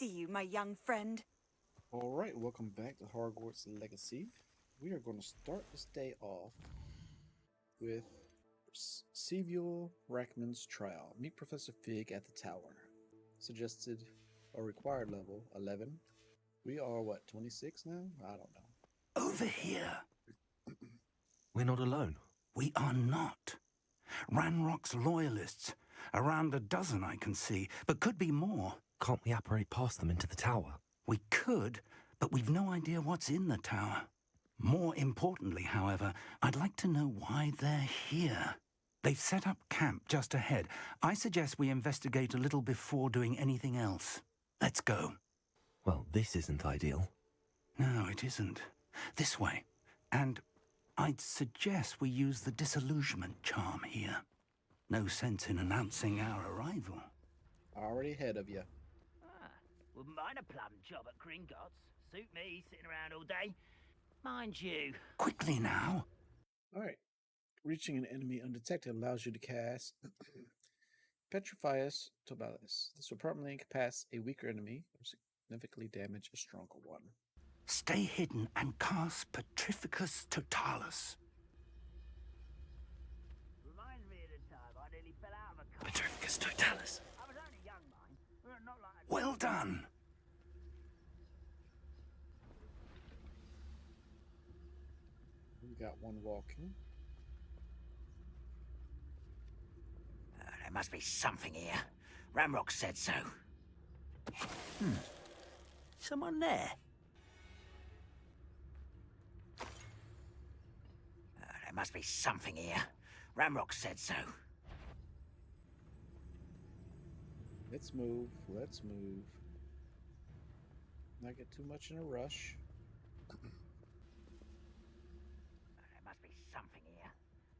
you, my young friend. Alright, welcome back to Hogwarts Legacy. We are going to start this day off with Seville Rackman's trial. Meet Professor Fig at the tower. Suggested or required level 11. We are what, 26 now? I don't know. Over here. We're not alone. We are not. Ranrock's loyalists. Around a dozen I can see, but could be more. Can't we apparate past them into the tower? We could, but we've no idea what's in the tower. More importantly, however, I'd like to know why they're here. They've set up camp just ahead. I suggest we investigate a little before doing anything else. Let's go. Well, this isn't ideal. No, it isn't. This way. And I'd suggest we use the disillusionment charm here. No sense in announcing our arrival. Already ahead of you. Wouldn't mind a plum job at Gringotts. Suit me, sitting around all day. Mind you. Quickly now. Alright. Reaching an enemy undetected allows you to cast Petrifius Totalis. This will permanently incapacitate a weaker enemy or significantly damage a stronger one. Stay hidden and cast Petrificus Totalis. Reminds me of the time I nearly fell out of a car. Petrificus Totalis. I was only young, mind. Not like Well done. We got one walking. There must be something here. Ramrock said so. Someone there? There must be something here. Ramrock said so. Let's move. Let's move. Not get too much in a rush. There must be something here.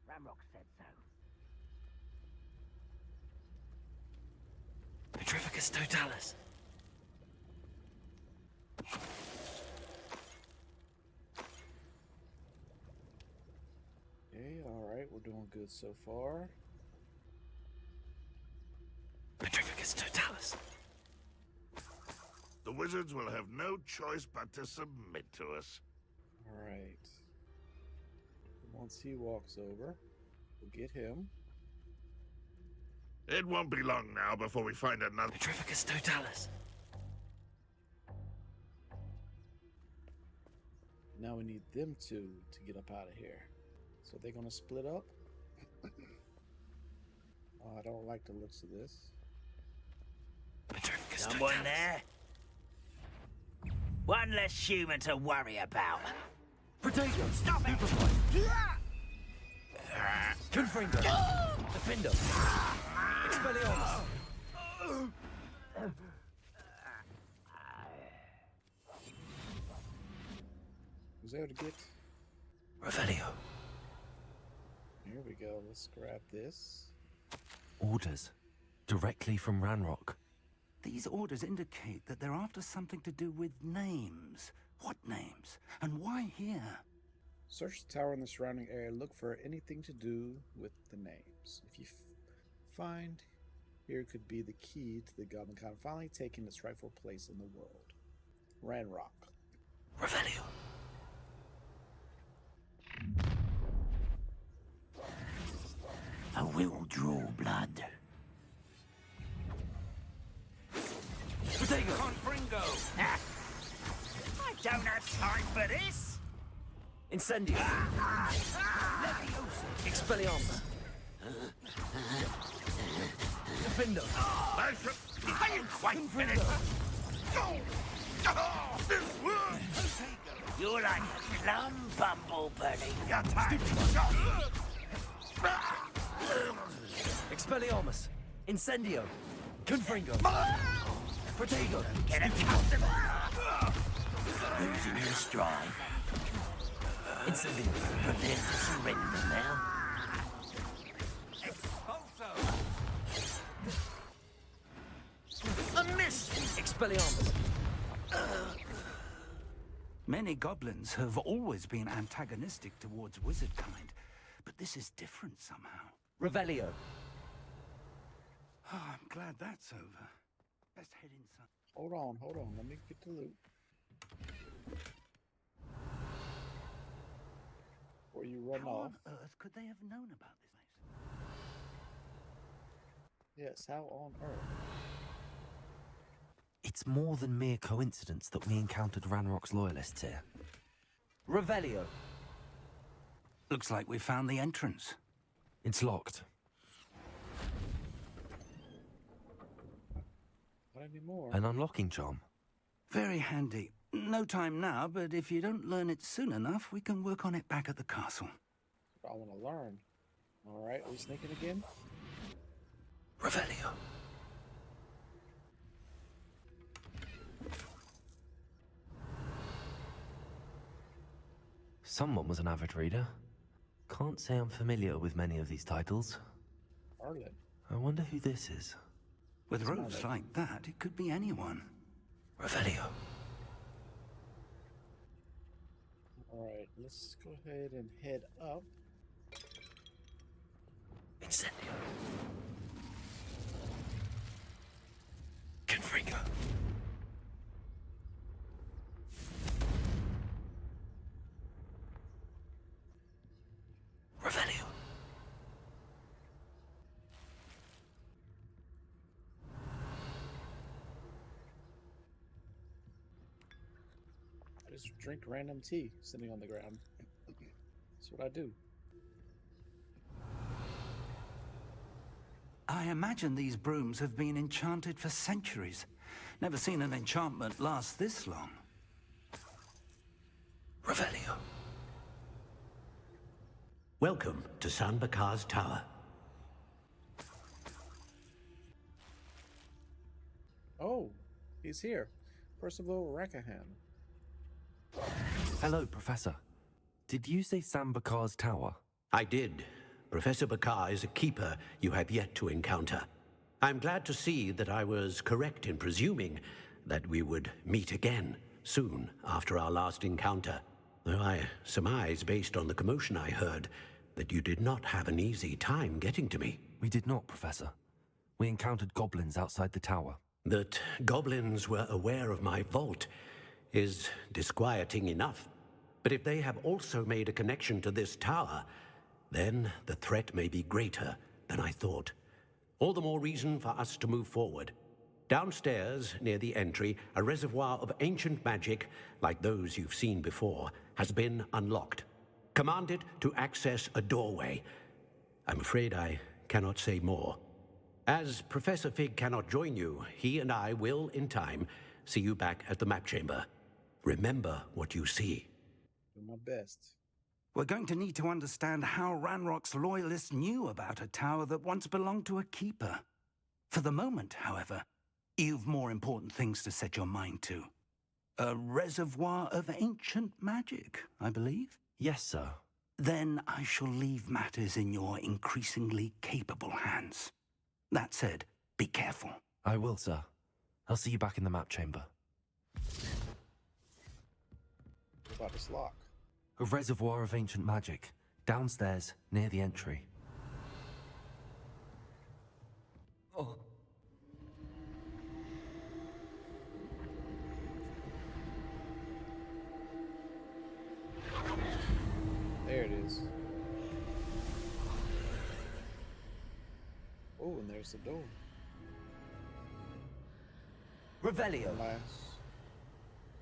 Ramrock said so. Petrificus Totalis. Okay, alright, we're doing good so far. Petrificus Totalis. The wizards will have no choice but to submit to us. Alright. Once he walks over, we'll get him. It won't be long now before we find another. Petrificus Totalis. Now we need them two to get up out of here. So they're gonna split up. Oh, I don't like the looks of this. Petrificus Someone Totalis. there? One less human to worry about. Potato. Stop it! Confringo. Defender. Expelliarmus. Was able to get. Revelio. Here we go. Let's grab this. Orders. Directly from Ranrock. These orders indicate that they're after something to do with names. What names? And why here? Search the tower and the surrounding area. Look for anything to do with the names. If you find here could be the key to the Goblin Con finally taking its rightful place in the world. Ranrock. Revelio. I will draw blood. Potato. Confringo! I don't have time for this! Incendio. Expelliarmus. Defender. I ain't quite finished. You're like a plum bumble, Bunny. Your time. Expelliarmus. Incendio. Confringo. Potato. Get accustomed! Losing your stride. Incendio. Prepare to surrender now. A miss! Expelliarmus. Many goblins have always been antagonistic towards wizard kind, but this is different somehow. Revelio. Oh, I'm glad that's over. Best head inside. Hold on, hold on. Let me get the loot. Before you run How off. on earth could they have known about this place? Yes, how on earth? It's more than mere coincidence that we encountered Ranrock's loyalists here. Revelio. Looks like we found the entrance. It's locked. Not anymore. An unlocking charm. Very handy. No time now, but if you don't learn it soon enough, we can work on it back at the castle. I want to learn. Alright, are we sneaking again? Revelio. Someone was an avid reader. Can't say I'm familiar with many of these titles. Arlen. I wonder who this is. With It's robes Marley. like that, it could be anyone. Revelio. Alright, let's go ahead and head up. Incendio. Confringo. Revelio. I just drink random tea sitting on the ground. That's what I do. I imagine these brooms have been enchanted for centuries. Never seen an enchantment last this long. Revelio. Welcome to San Bakar's Tower. Oh, he's here. Percival Rackahan. Hello, Professor. Did you say Sambakar's Tower? I did. Professor Bakar is a keeper you have yet to encounter. I'm glad to see that I was correct in presuming that we would meet again soon after our last encounter. Though I surmise, based on the commotion I heard, that you did not have an easy time getting to me. We did not, Professor. We encountered goblins outside the tower. That goblins were aware of my vault is disquieting enough. But if they have also made a connection to this tower, then the threat may be greater than I thought. All the more reason for us to move forward. Downstairs, near the entry, a reservoir of ancient magic, like those you've seen before, has been unlocked. Commanded to access a doorway. I'm afraid I cannot say more. As Professor Fig cannot join you, he and I will, in time, see you back at the map chamber. Remember what you see. Do my best. We're going to need to understand how Ranrock's loyalists knew about a tower that once belonged to a keeper. For the moment, however, you've more important things to set your mind to. A reservoir of ancient magic, I believe? Yes, sir. Then I shall leave matters in your increasingly capable hands. That said, be careful. I will, sir. I'll see you back in the map chamber. What about this lock? A reservoir of ancient magic, downstairs, near the entry. Oh. There it is. Oh, and there's the door. Revelio.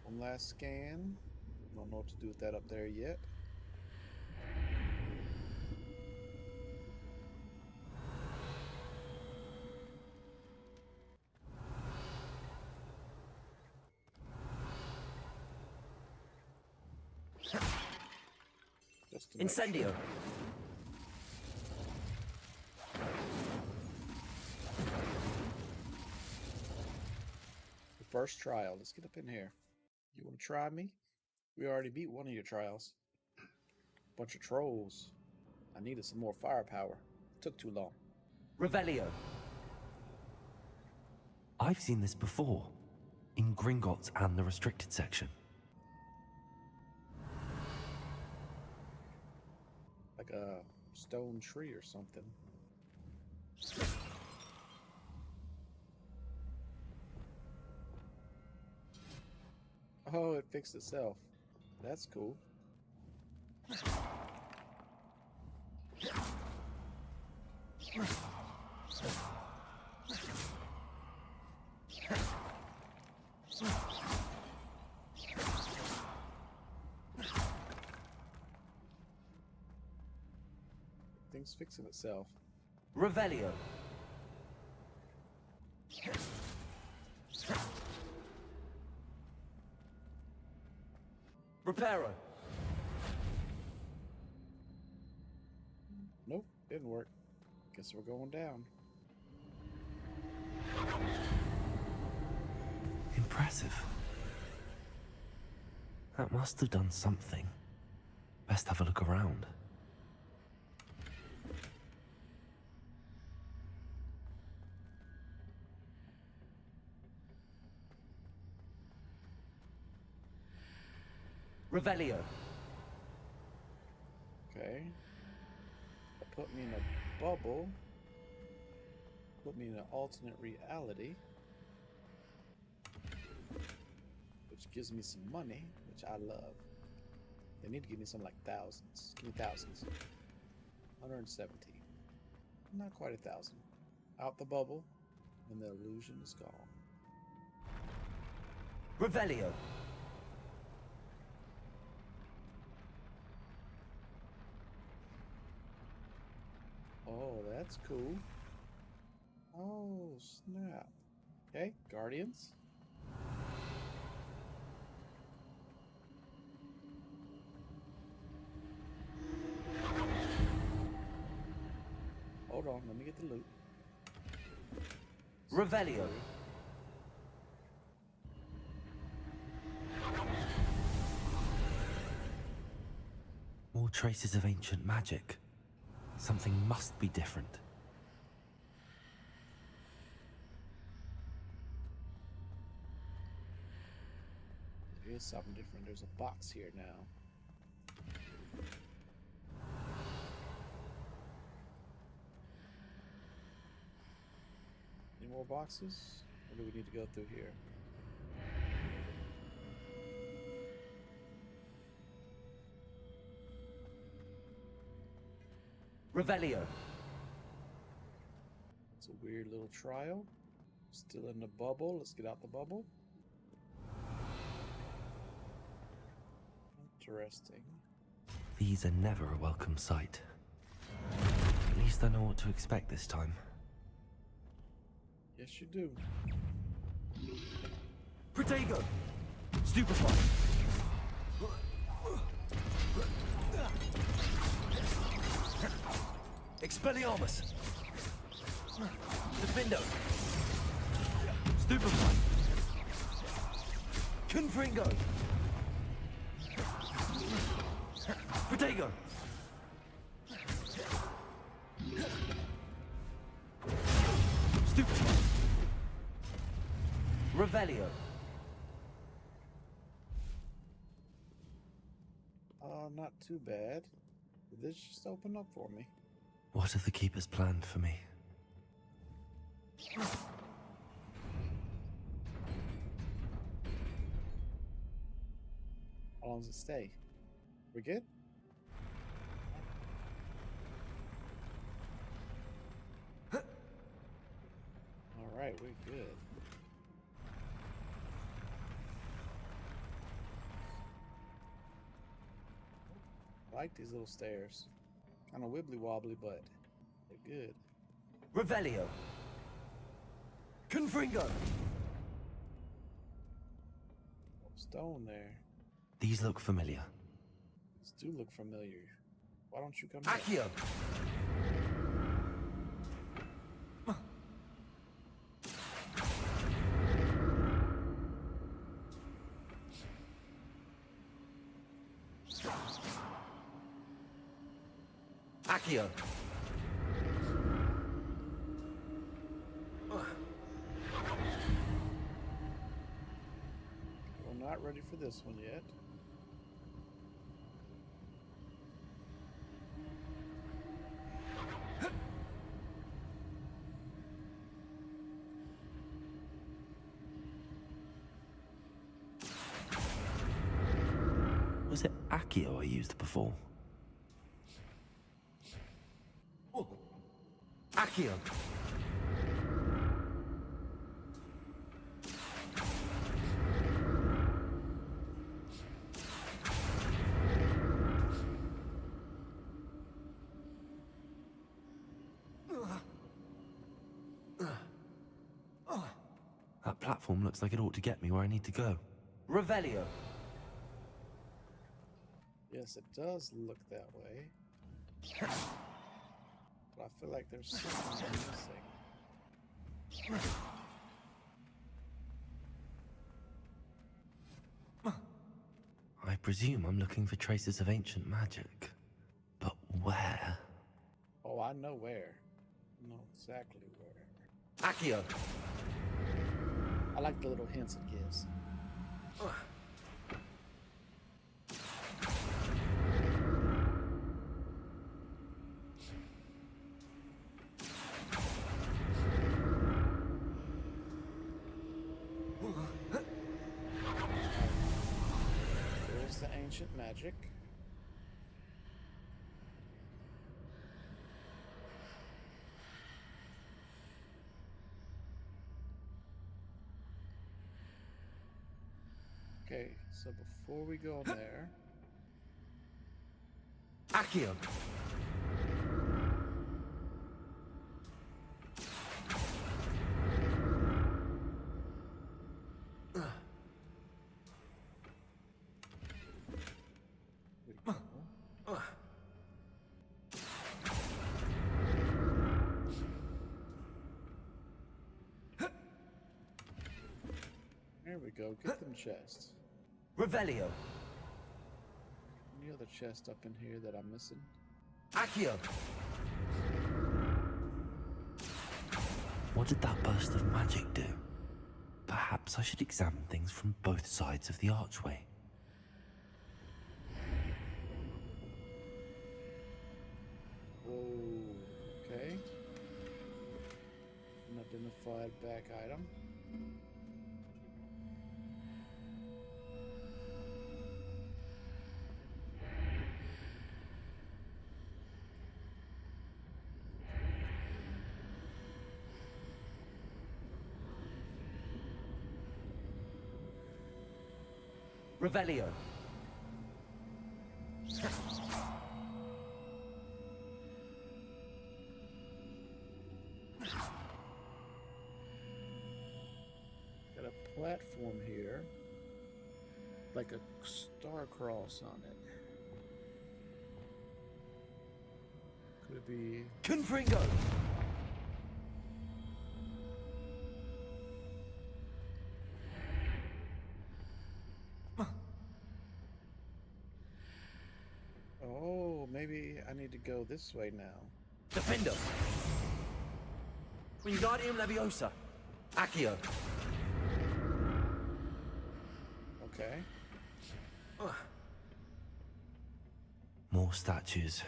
One last scan. Don't know what to do with that up there yet. Just to make Incendio. sure. The first trial. Let's get up in here. You want to try me? We already beat one of your trials. Bunch of trolls. I needed some more firepower. Took too long. Revelio. I've seen this before, in Gringotts and the restricted section. Like a stone tree or something. Oh, it fixed itself. That's cool. Things fixing itself. Revelio. Reparo. Nope, didn't work. Guess we're going down. Impressive. That must have done something. Best have a look around. Revelio. Okay. That put me in a bubble. Put me in an alternate reality. Which gives me some money, which I love. They need to give me some like thousands. Give me thousands. 170. Not quite 1,000. Out the bubble, and the illusion is gone. Revelio. Oh, that's cool. Oh, snap. Okay, Guardians. Hold on, let me get the loot. Revelio. More traces of ancient magic. Something must be different. There is something different. There's a box here now. Any more boxes? Or do we need to go through here? Revelio. It's a weird little trial. Still in the bubble. Let's get out the bubble. Interesting. These are never a welcome sight. At least I know what to expect this time. Yes, you do. Protego. Stupefy. Expelliarmus. Defindo. Stupefy. Confringo. Protego. Stupefy. Revelio. Not too bad. Did this just open up for me? What have the Keepers planned for me? How long does it stay? We good? Alright, we're good. I like these little stairs. Kind of wibbly wobbly, but they're good. Revelio. Confringo. Stone there. These look familiar. These do look familiar. Why don't you come here? Accio. Accio. We're not ready for this one yet. Was it Accio I used before? Accio. That platform looks like it ought to get me where I need to go. Revelio. Yes, it does look that way. But I feel like there's something I'm missing. I presume I'm looking for traces of ancient magic. But where? Oh, I know where. I know exactly where. Accio. I like the little hints it gives. There's the ancient magic. Okay, so before we go in there, Accio. we go. There we go. Get them chests. Revelio. Any other chest up in here that I'm missing? Accio. What did that burst of magic do? Perhaps I should examine things from both sides of the archway. Whoa, okay. Unidentified back item. Revelio. Got a platform here. Like a star cross on it. Could it be... Confringo. Oh, maybe I need to go this way now. Defendo. Wingardium Leviosa. Accio. Okay. More statues.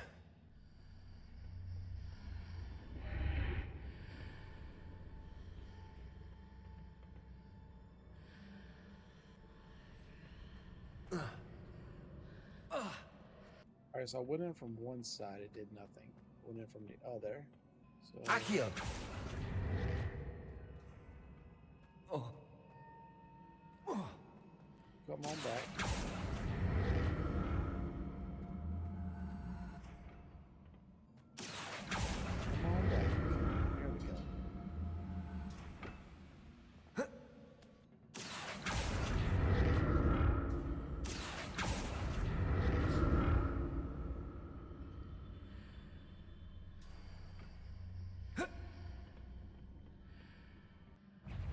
Alright, so I went in from one side, it did nothing. Went in from the other. So Accio. Oh. come on back. Come on back. Here we go.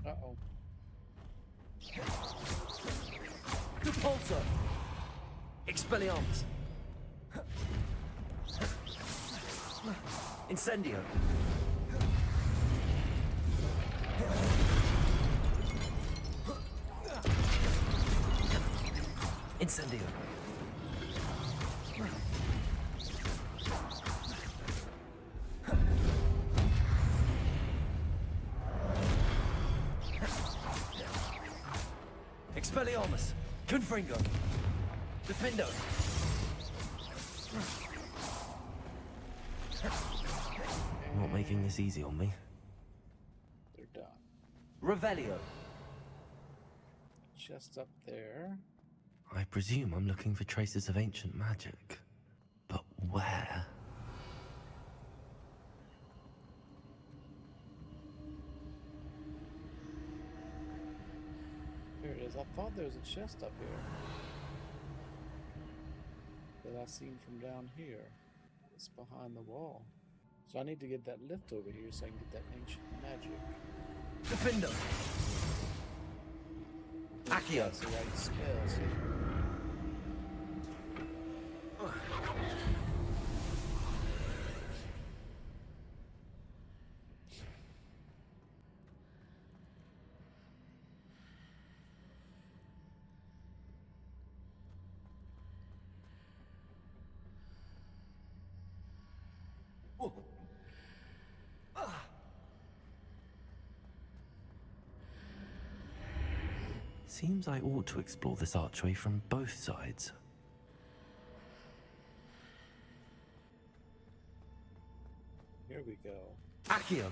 Uh-oh. Repulsor. Expelliarmus. Incendio. Incendio. Expelliarmus. Confringo. Defendo! Not making this easy on me. They're done. Revelio! Chest up there. I presume I'm looking for traces of ancient magic. But where? There it is. I thought there was a chest up here that I seen from down here. It's behind the wall. So I need to get that lift over here so I can get that ancient magic. Defendo! Accio! That's the right spell. So Seems I ought to explore this archway from both sides. here we go. Accio!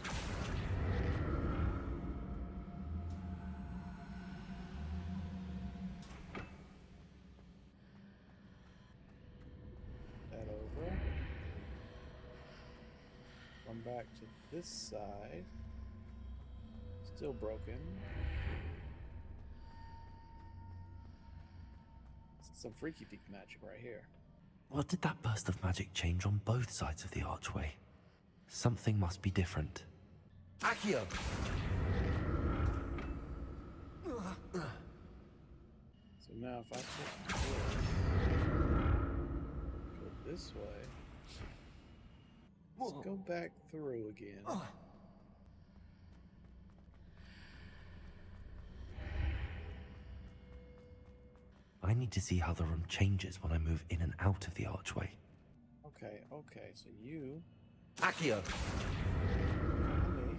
That over. Come back to this side. Still broken. Some freaky deep magic right here. What did that burst of magic change on both sides of the archway? Something must be different. Accio! So now if I take this, go this way, let's go back through again. I need to see how the room changes when I move in and out of the archway. Okay, so you Accio! come with me.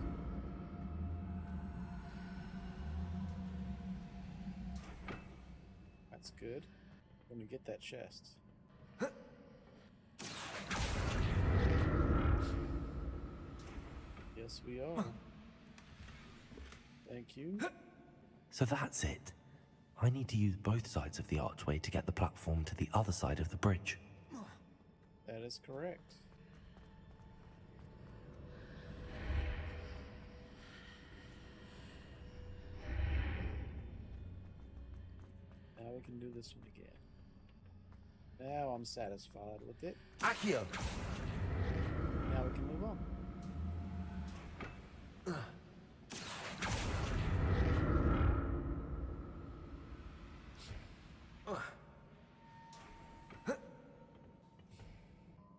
That's good. Let me get that chest. Yes, we are. Thank you. So that's it. I need to use both sides of the archway to get the platform to the other side of the bridge. That is correct. Now we can do this one again. Now I'm satisfied with it. Accio! Now we can move on.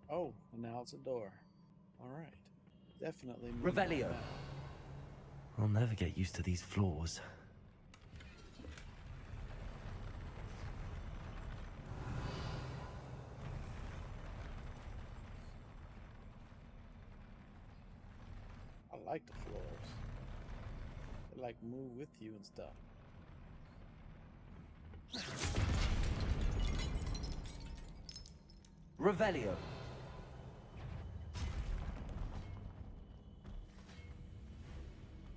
Oh, and now it's a door. All right. Definitely moving on Revelio. now. I'll never get used to these floors. I like the floors. They like move with you and stuff. Revelio!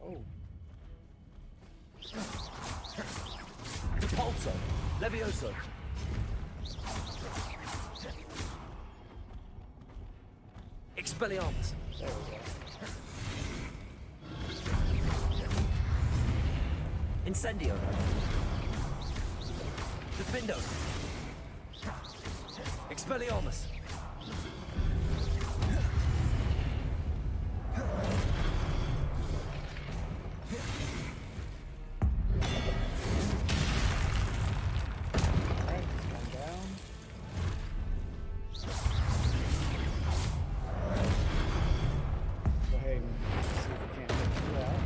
Oh, Pulso! Levioso! Expelliarmus! there we go. Incendio! Defendo! Expelliarmus! Alright, come down. Go ahead and see if we can't get you out.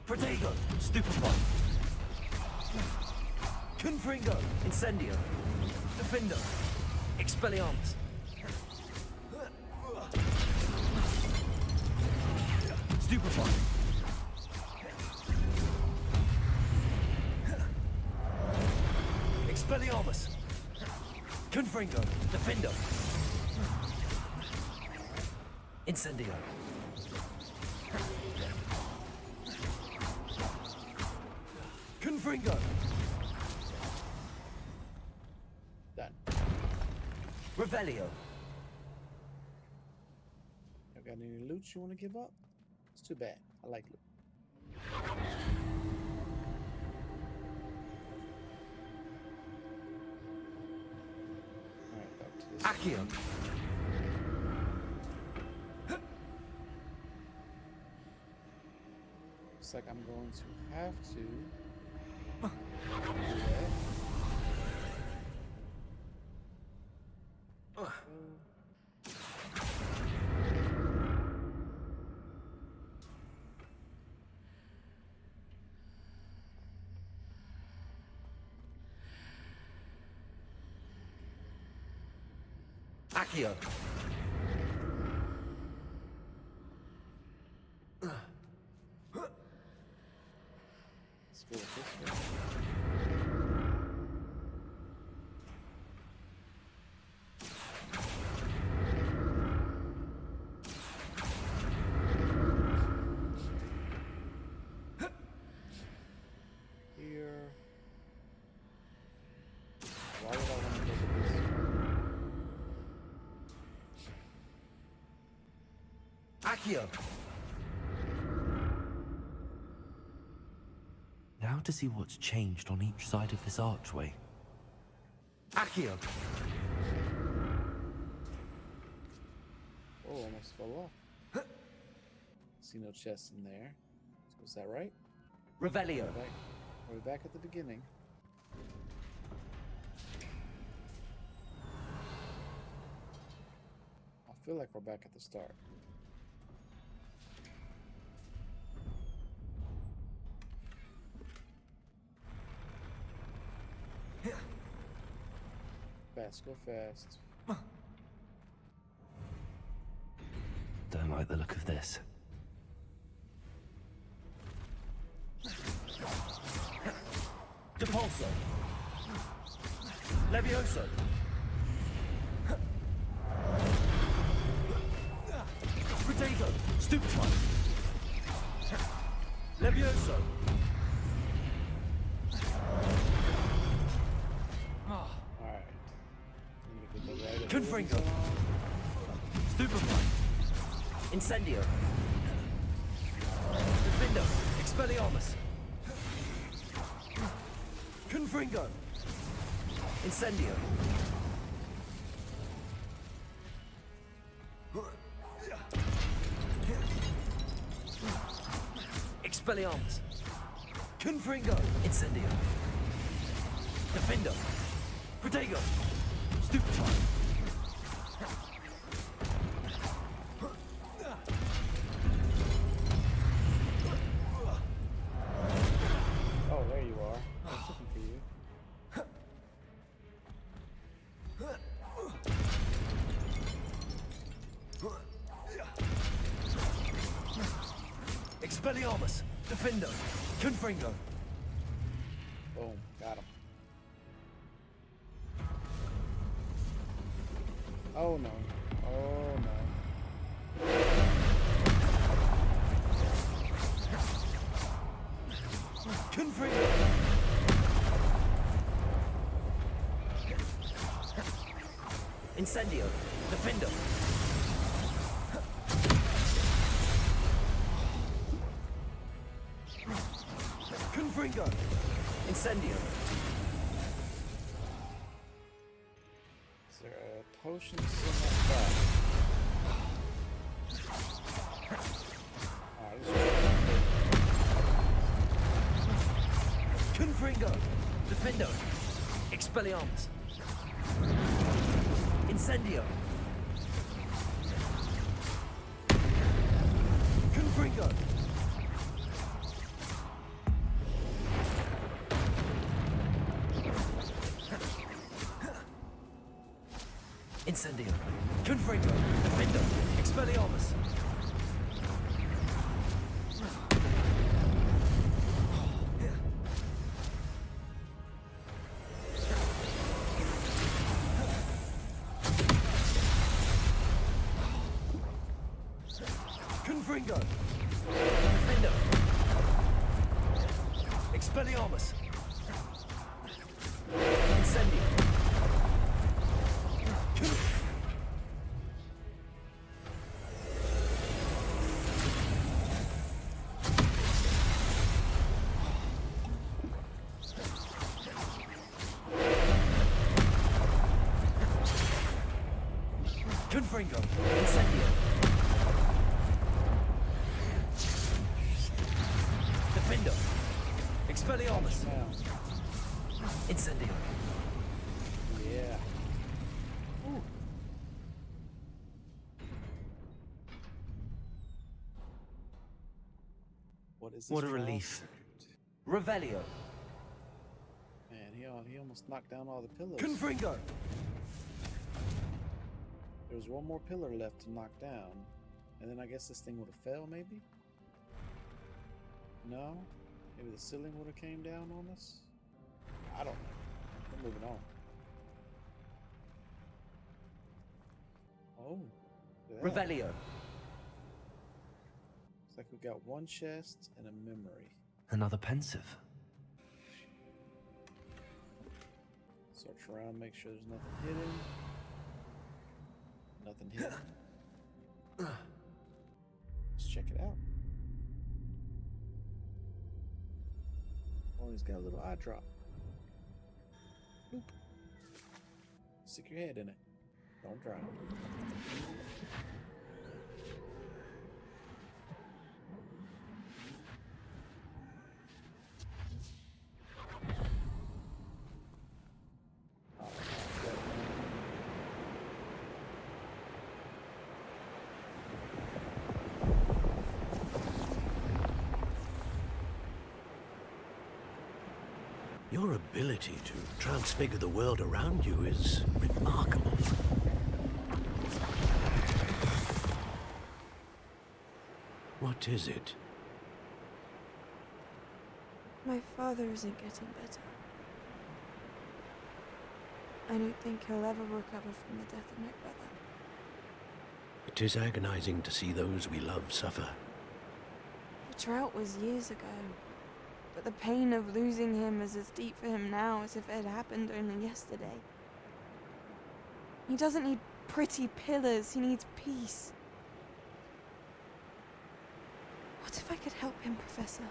Protego! Stupefy! Confringo! Incendio! Defendo! Expelliarmus! Stupefy! Expelliarmus! Confringo! Defendo! Incendio! Confringo! Done. Revelio! Y'all got any loot you want to give up? It's too bad. I like loot. Alright, back to this. Accio! Looks like I'm going to have to do that. Accio! Let's go with this one. Here. Why would I want to go to this one? Accio! Now to see what's changed on each side of this archway. Accio! Oh, almost fell off. See no chest in there. So is that right? Revelio! Right. Are we back at the beginning? I feel like we're back at the start. Fast, go fast. Don't like the look of this. Depulso! Levioso! Protego! Stupefy! Levioso! Alright. Let me get the right Confringo! Stupefy! Incendio! Defendo! Expelliarmus! Confringo! Incendio! Expelliarmus! Confringo! Incendio! Defendo! Protego! Stupefy! Oh, there you are. I was looking for you. Expelliarmus! Defendo! Confringo! Boom. Got him. Oh no. Oh no. Confringo! Incendio! Defendo! Confringo! Incendio! Is there a potion in that back? Alright, Confringo! Defendo! Expelliarmus! Incendio! Confringo! Incendio! Confringo! Defendo! Expelliarmus! Confringo! Defender! Expelliarmus! Incendio! Confringo! Incendio! Defender! Expelliarmus! Now, Incendio! yeah. Ooh. What is this? What a trial relief. secret? Revelio! Man, he almost knocked down all the pillars. Confringo! There was one more pillar left to knock down, and then I guess this thing would have fell, maybe? No? Maybe the ceiling would have came down on us? I don't know. We're moving on. Oh. Look at that. Revelio! Looks like we got one chest and a memory. Another pensive. Search around, make sure there's nothing hidden. Nothing hidden. Let's check it out. Oh, he's got a little eye drop. Boop. Stick your head in it. Don't drown. Your ability to transfigure the world around you is remarkable. What is it? My father isn't getting better. I don't think he'll ever recover from the death of my brother. It is agonizing to see those we love suffer. The drought was years ago, but the pain of losing him is as deep for him now as if it had happened only yesterday. He doesn't need pretty pillars, he needs peace. What if I could help him, Professor?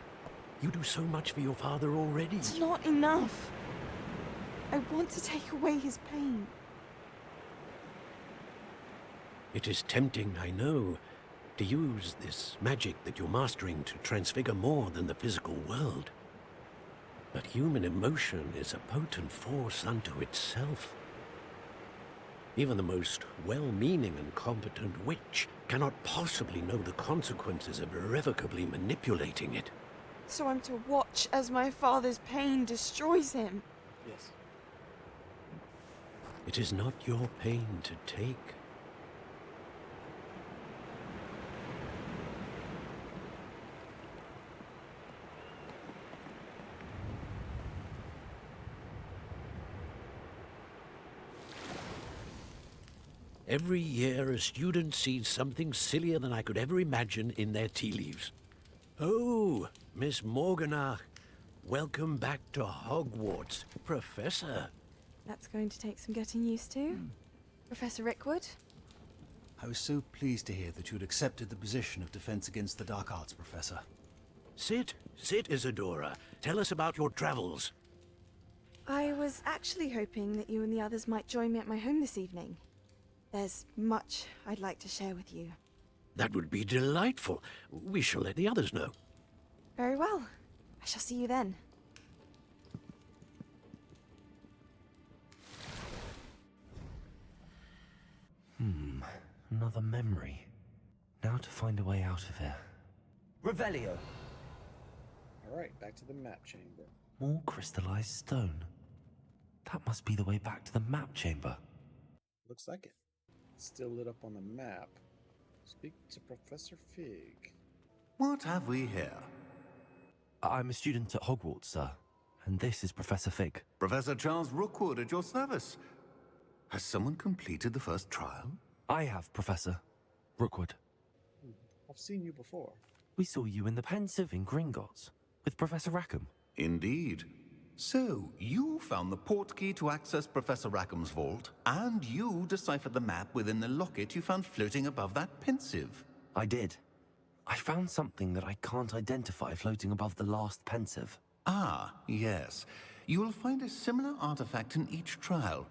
You do so much for your father already. It's not enough. I want to take away his pain. It is tempting, I know, to use this magic that you're mastering to transfigure more than the physical world. But human emotion is a potent force unto itself. Even the most well-meaning and competent witch cannot possibly know the consequences of irrevocably manipulating it. So I'm to watch as my father's pain destroys him. Yes. It is not your pain to take. Every year, a student sees something sillier than I could ever imagine in their tea leaves. Oh, Miss Morganach, welcome back to Hogwarts, Professor. That's going to take some getting used to. Professor Rickwood? I was so pleased to hear that you'd accepted the position of Defense Against the Dark Arts, Professor. Sit, Isadora. Tell us about your travels. I was actually hoping that you and the others might join me at my home this evening. There's much I'd like to share with you. That would be delightful. We shall let the others know. Very well. I shall see you then. Another memory. Now to find a way out of here. Revelio! Alright, back to the map chamber. More crystallized stone. That must be the way back to the map chamber. Looks like it. It's still lit up on the map. Speak to Professor Fig. What have we here? I'm a student at Hogwarts, sir. And this is Professor Fig. Professor Charles Rookwood at your service. Has someone completed the first trial? I have, Professor Rookwood. How I've seen you before. We saw you in the Pensive in Gringotts with Professor Rackham. Indeed. So, you found the portkey to access Professor Rackham's vault, and you deciphered the map within the locket you found floating above that pensive. I did. I found something that I can't identify floating above the last Pensive. Ah, yes. You will find a similar artifact in each trial.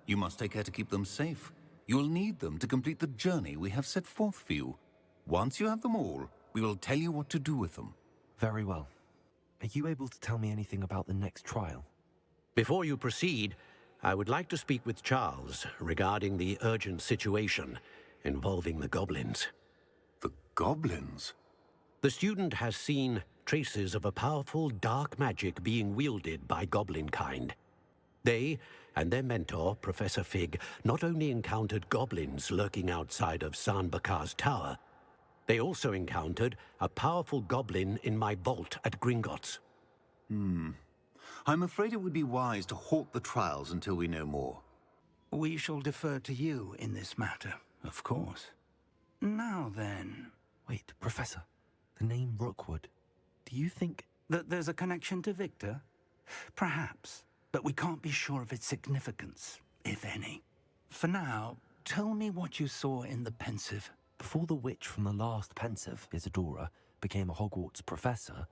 You must take care to keep them safe. You will need them to complete the journey we have set forth for you. Once you have them all, we will tell you what to do with them. Very well. Are you able to tell me anything about the next trial? Before you proceed, I would like to speak with Charles regarding the urgent situation involving the goblins. The goblins? The student has seen traces of a powerful dark magic being wielded by goblin kind. They and their mentor, Professor Fig, not only encountered goblins lurking outside of Sanbakar's tower, they also encountered a powerful goblin in my vault at Gringotts. I'm afraid it would be wise to halt the trials until we know more. We shall defer to you in this matter, of course. Now then... Wait, Professor. The name Rookwood. Do you think... that there's a connection to Victor? Perhaps, but we can't be sure of its significance, if any. For now, tell me what you saw in the Pensive. Before the witch from the last Pensive, Isadora, became a Hogwarts professor,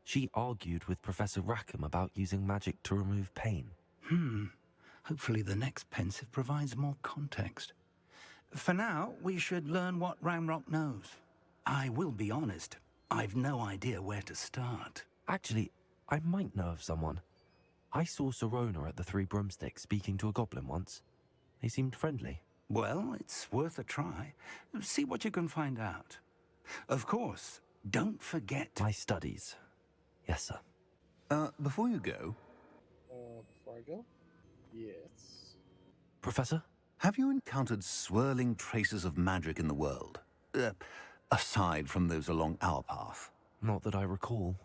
she argued with Professor Rackham about using magic to remove pain. Hopefully the next Pensive provides more context. For now, we should learn what Ramrock knows. I will be honest, I've no idea where to start. Actually, I might know of someone. I saw Serona at the Three Broomsticks speaking to a goblin once. They seemed friendly. Well, it's worth a try. See what you can find out. Of course, don't forget... My studies. Yes, sir. Before you go... Before I go? Yes. Professor? Have you encountered swirling traces of magic in the world? Aside from those along our path? Not that I recall.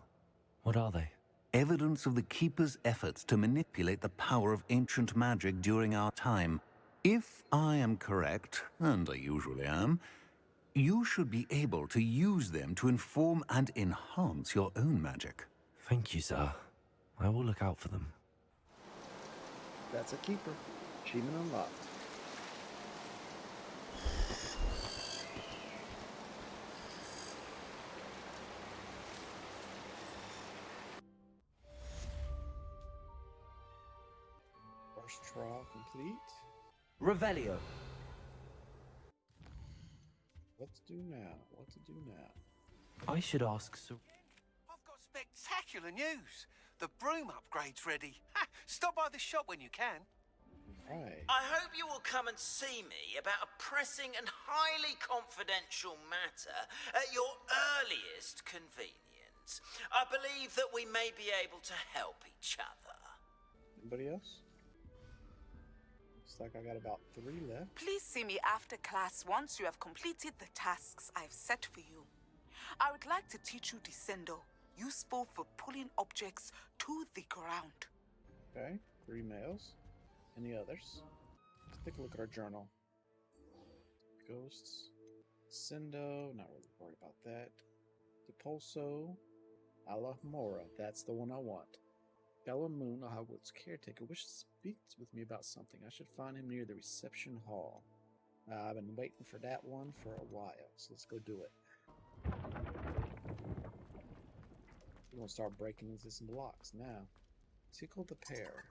What are they? Evidence of the Keeper's efforts to manipulate the power of ancient magic during our time. If I am correct, and I usually am, you should be able to use them to inform and enhance your own magic. Thank you, sir. I will look out for them. That's a keeper. Achievement unlocked. First trial complete. Revelio. What to do now? What to do now? I should ask Sir... I've got spectacular news. The broom upgrade's ready. Ha! Stop by the shop when you can. Right. I hope you will come and see me about a pressing and highly confidential matter at your earliest convenience. I believe that we may be able to help each other. Anybody else? Looks like I got about 3 left. Please see me after class once you have completed the tasks I've set for you. I would like to teach you Descendo, useful for pulling objects to the ground. Okay, 3 males. Any others? Let's take a look at our journal. Ghosts. Sendo, not really worried about that. Depulso. Alamora, that's the one I want. Bella Moon, a Hogwarts caretaker, wishes to speak with me about something. I should find him near the reception hall. I've been waiting for that one for a while, so let's go do it. We're gonna start breaking into some blocks now. Tickle the pear.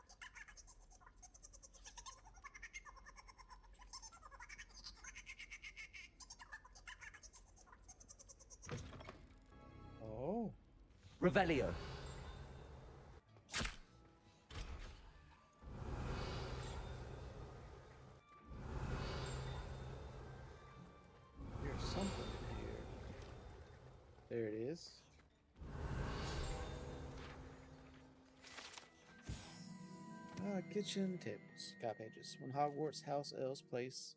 Oh. Revelio. There's something in here. There it is. Kitchen tables. Got pages. When Hogwarts house elves place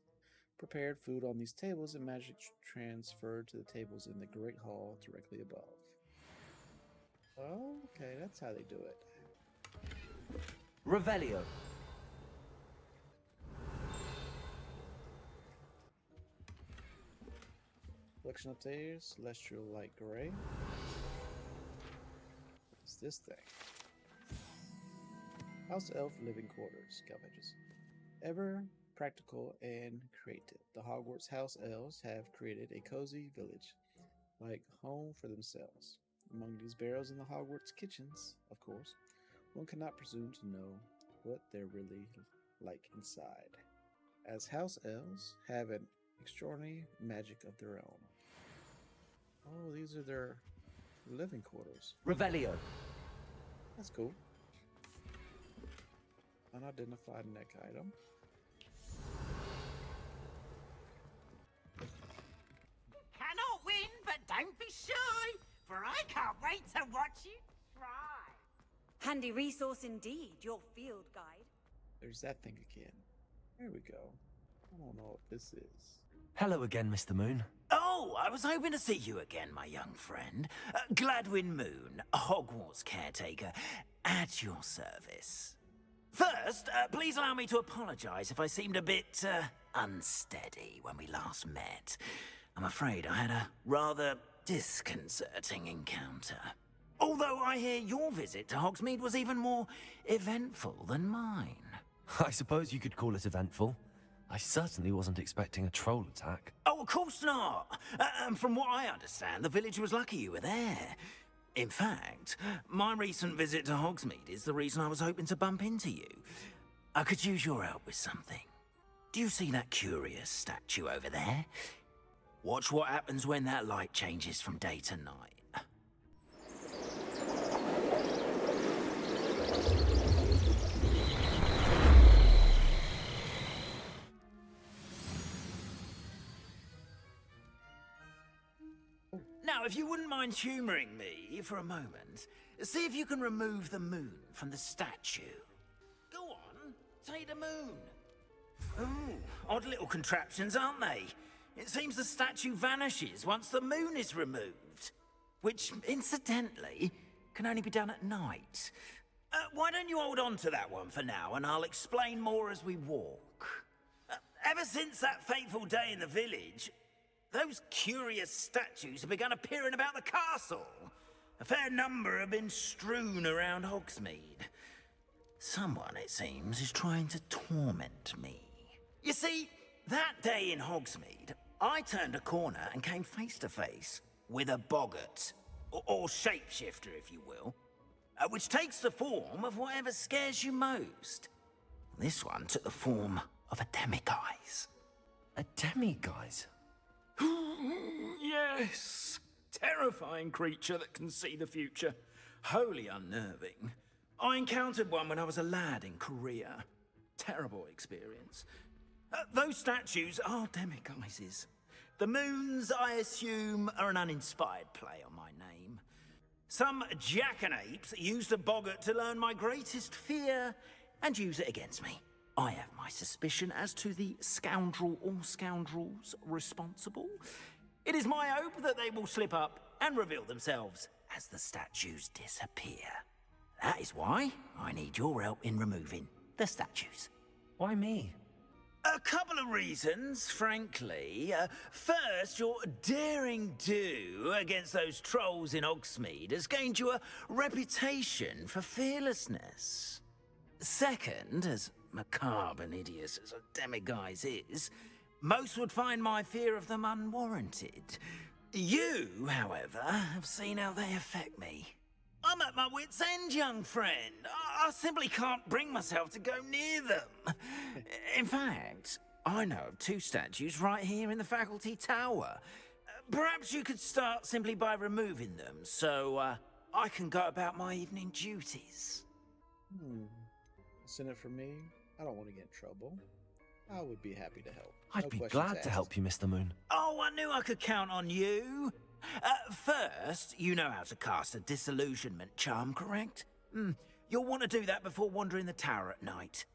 prepared food on these tables, and magic transferred to the tables in the Great Hall directly above. Okay, that's how they do it. Revelio. Collection upstairs, celestial light gray. What's this thing? House elf living quarters, scavengers. Ever practical and creative, the Hogwarts house elves have created a cozy village, like home for themselves. Among these barrels in the Hogwarts kitchens, of course, one cannot presume to know what they're really like inside, as house elves have an extraordinary magic of their own. Oh, these are their living quarters. Revelio. That's cool. Unidentified neck item. Cannot win, but don't be shy, for I can't wait to watch you try. Handy resource indeed, your field guide. There's that thing again. There we go. I don't know what this is. Hello again, Mr. Moon. Oh, I was hoping to see you again, my young friend. Gladwin Moon, Hogwarts caretaker, at your service. First, please allow me to apologize if I seemed a bit unsteady when we last met. I'm afraid I had a rather disconcerting encounter. Although I hear your visit to Hogsmeade was even more eventful than mine. I suppose you could call it eventful. I certainly wasn't expecting a troll attack. Oh, of course not. And from what I understand, the village was lucky you were there. In fact, my recent visit to Hogsmeade is the reason I was hoping to bump into you. I could use your help with something. Do you see that curious statue over there? Watch what happens when that light changes from day to night. Now, if you wouldn't mind humouring me for a moment, see if you can remove the moon from the statue. Go on, take the moon. Ooh, odd little contraptions, aren't they? It seems the statue vanishes once the moon is removed. Which, incidentally, can only be done at night. Why don't you hold on to that one for now, and I'll explain more as we walk. Ever since that fateful day in the village, those curious statues have begun appearing about the castle. A fair number have been strewn around Hogsmeade. Someone, it seems, is trying to torment me. You see, that day in Hogsmeade, I turned a corner and came face to face with a boggart, or shapeshifter, if you will, which takes the form of whatever scares you most. This one took the form of a demiguise. A demiguise? Yes. Terrifying creature that can see the future. Wholly unnerving. I encountered one when I was a lad in Korea. Terrible experience. Those statues are demiguises. The moons, I assume, are an uninspired play on my name. Some jackanapes used a boggart to learn my greatest fear and use it against me. I have my suspicion as to the scoundrel or scoundrels responsible. It is my hope that they will slip up and reveal themselves as the statues disappear. That is why I need your help in removing the statues. Why me? A couple of reasons, frankly. First, your daring do against those trolls in Hogsmeade has gained you a reputation for fearlessness. Second, as macabre and hideous as a demiguise is, most would find my fear of them unwarranted. You, however, have seen how they affect me. I'm at my wit's end, young friend. I simply can't bring myself to go near them. In fact, I know of two statues right here in the faculty tower. Perhaps you could start simply by removing them, so I can go about my evening duties. Send it for me. I don't want to get in trouble. I would be happy to help. I'd be glad to help you, Mr. Moon. Oh, I knew I could count on you. First, you know how to cast a disillusionment charm, correct? You'll want to do that before wandering the tower at night.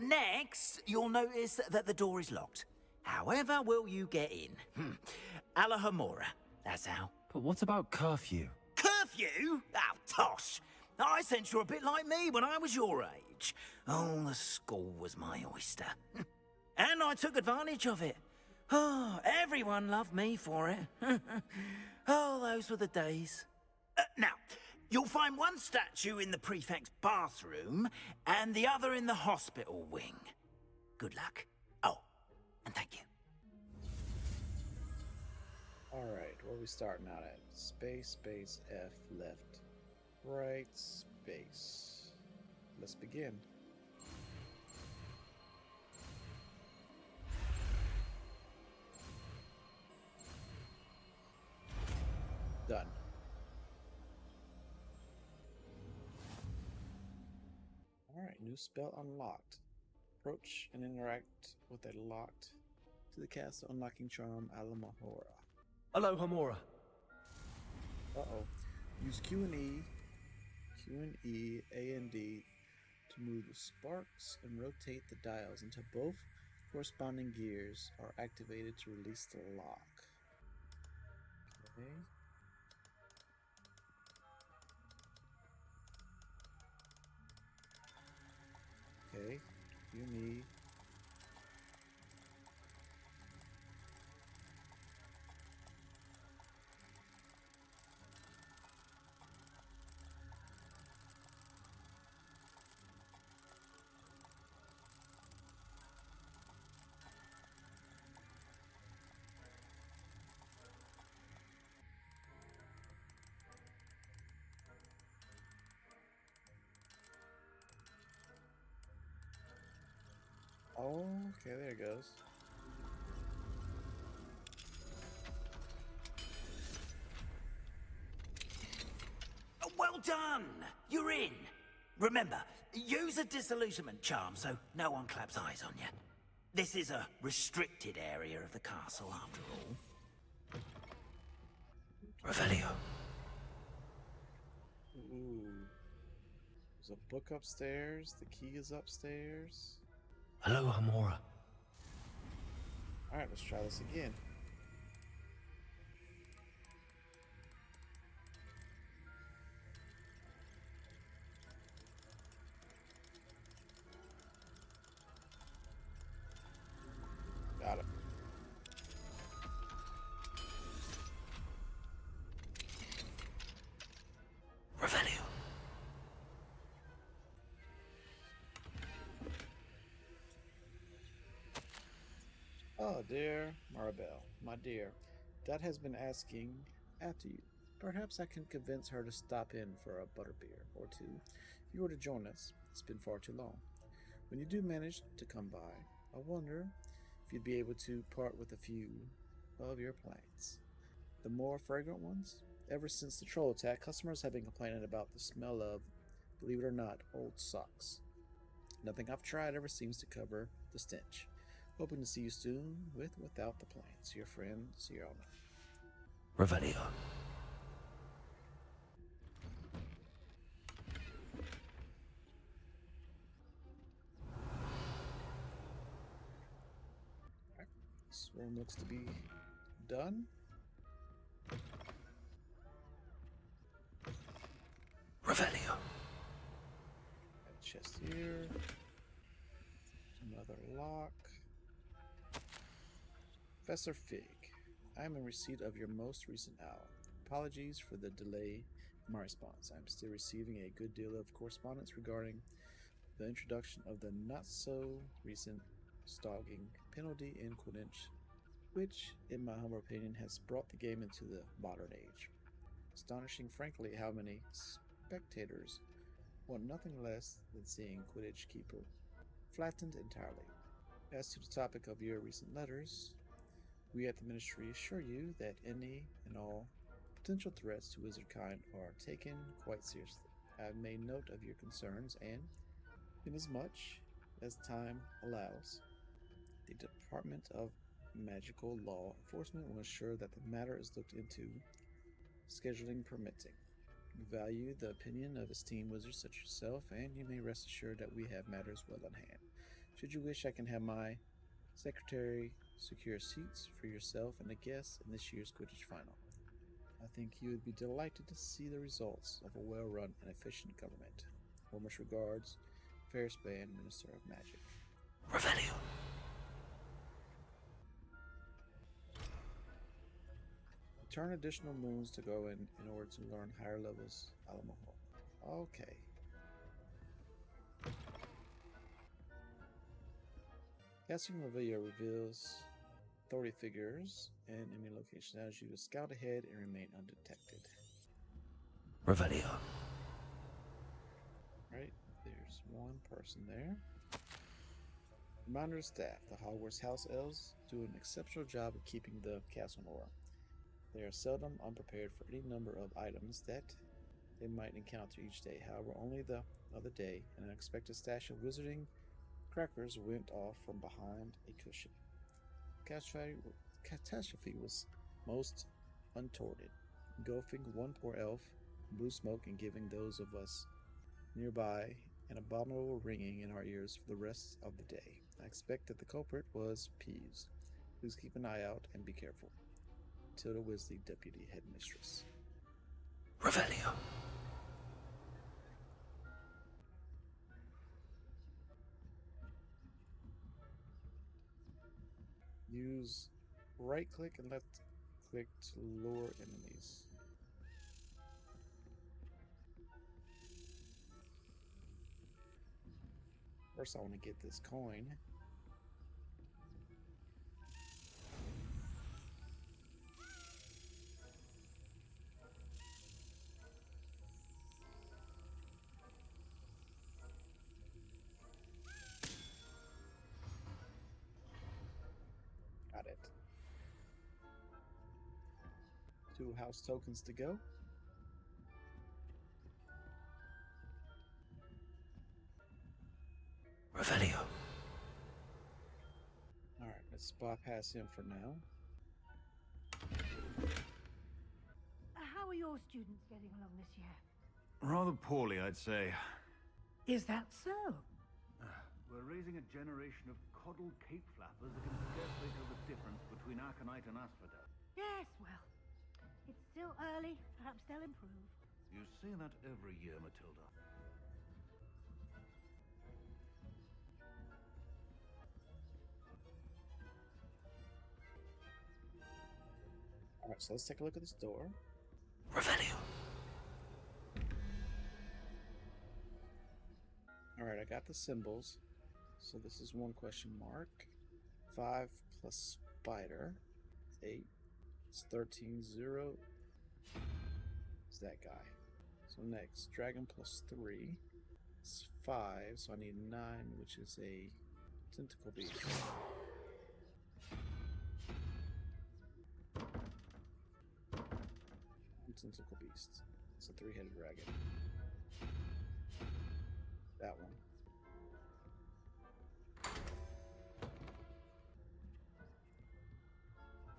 Next, you'll notice that the door is locked. However will you get in? Alahomora, that's how. But what about curfew? Curfew? Oh, tosh. I sense you're a bit like me when I was your age. Oh, the school was my oyster. And I took advantage of it. Oh, everyone loved me for it. Oh, those were the days. Now, you'll find one statue in the prefect's bathroom and the other in the hospital wing. Good luck. Oh, and thank you. Alright, where are we starting out at? Space, space, F, left, right, space. Let's begin. Done. Alright, new spell unlocked. Approach and interact with a locked to the castle unlocking charm Alamahora. Hello, Hamora. Uh-oh. Use Q and E, A and D to move the sparks and rotate the dials until both corresponding gears are activated to release the lock. Okay. Okay. Q and E. Oh, okay, there it goes. Well done! You're in. Remember, use a disillusionment charm so no one claps eyes on you. This is a restricted area of the castle, after all. Revelio. Ooh. There's a book upstairs. The key is upstairs. Hello, Hamora. Alright, let's try this again. Got it. Revelio. Oh, dear Maribel, my dear, Dad has been asking after you. Perhaps I can convince her to stop in for a butterbeer or two. If you were to join us, it's been far too long. When you do manage to come by, I wonder if you'd be able to part with a few of your plants. The more fragrant ones? Ever since the troll attack, customers have been complaining about the smell of, believe it or not, old socks. Nothing I've tried ever seems to cover the stench. Hoping to see you soon, with or without the plants. Your friend, Sierra. Revelio. This room looks to be done. Revelio. Got a chest here. Another lock. Professor Fig, I am in receipt of your most recent owl. Apologies for the delay in my response. I am still receiving a good deal of correspondence regarding the introduction of the not-so-recent stalking penalty in Quidditch, which, in my humble opinion, has brought the game into the modern age. Astonishing, frankly, how many spectators want nothing less than seeing Quidditch Keeper flattened entirely. As to the topic of your recent letters, we at the Ministry assure you that any and all potential threats to wizardkind are taken quite seriously. I have made note of your concerns and, inasmuch as time allows, the Department of Magical Law Enforcement will ensure that the matter is looked into, scheduling permitting. We value the opinion of esteemed wizards such as yourself, and you may rest assured that we have matters well in hand. Should you wish, I can have my secretary secure seats for yourself and the guests in this year's Quidditch final. I think you would be delighted to see the results of a well-run and efficient government. Warmest regards, Ferrispan, Minister of Magic. Revelio. Return additional moons to go in order to learn higher levels. Okay. Casting Reveille reveals authority figures and enemy locations. Allows you to scout ahead and remain undetected. Revelio. Right, there's one person there. Reminder to staff, the Hogwarts House Elves do an exceptional job of keeping the castle in order. They are seldom unprepared for any number of items that they might encounter each day. However, only the other day, an unexpected stash of wizarding crackers went off from behind a cushion. Catastrophe was most untoward, engulfing one poor elf in blue smoke and giving those of us nearby an abominable ringing in our ears for the rest of the day. I expect that the culprit was Peeves. Please keep an eye out and be careful. Tilda Weasley, Deputy Headmistress. Revelio. Use right click and left click to lure enemies. First, I want to get this coin. Got it. 2 house tokens to go. Revelio. Alright, let's bypass him for now. How are your students getting along this year? Rather poorly, I'd say. Is that so? We're raising a generation of coddled cape flappers that can scarcely tell the difference between Aconite and Asphodel. Yes, well, it's still early. Perhaps they'll improve. You say that every year, Matilda. Alright, so let's take a look at this door. Revelio. Alright, I got the symbols. So this is 1 question mark. 5 plus spider. It's 8. It's 13. 0. It's that guy. So next, dragon plus 3. It's 5. So I need 9, which is a tentacle beast. Tentacle beast. It's a 3-headed dragon. That one.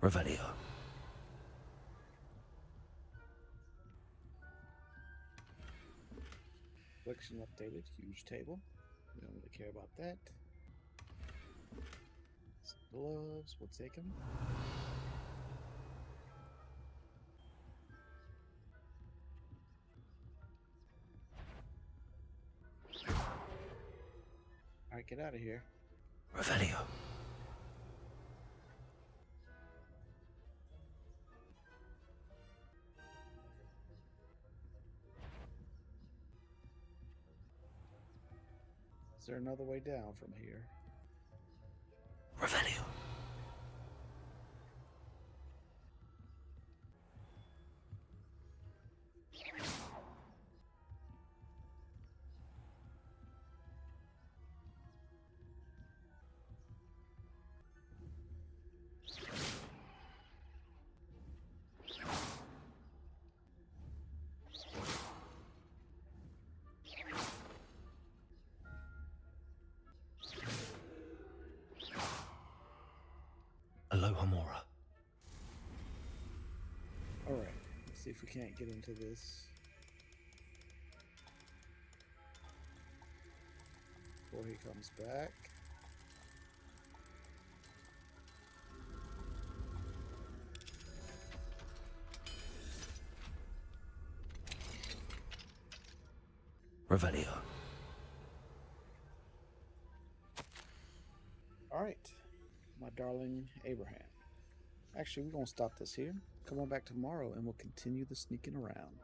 Revelio. Collection updated. Huge table. We don't really care about that. Some gloves. We'll take them. Alright, get out of here. Revelio. Is there another way down from here? Revelio. Alohomora. Alright, let's see if we can't get into this before he comes back. Revelio. Alright, my darling Abraham. Actually, we're going to stop this here. Come on back tomorrow and we'll continue the sneaking around.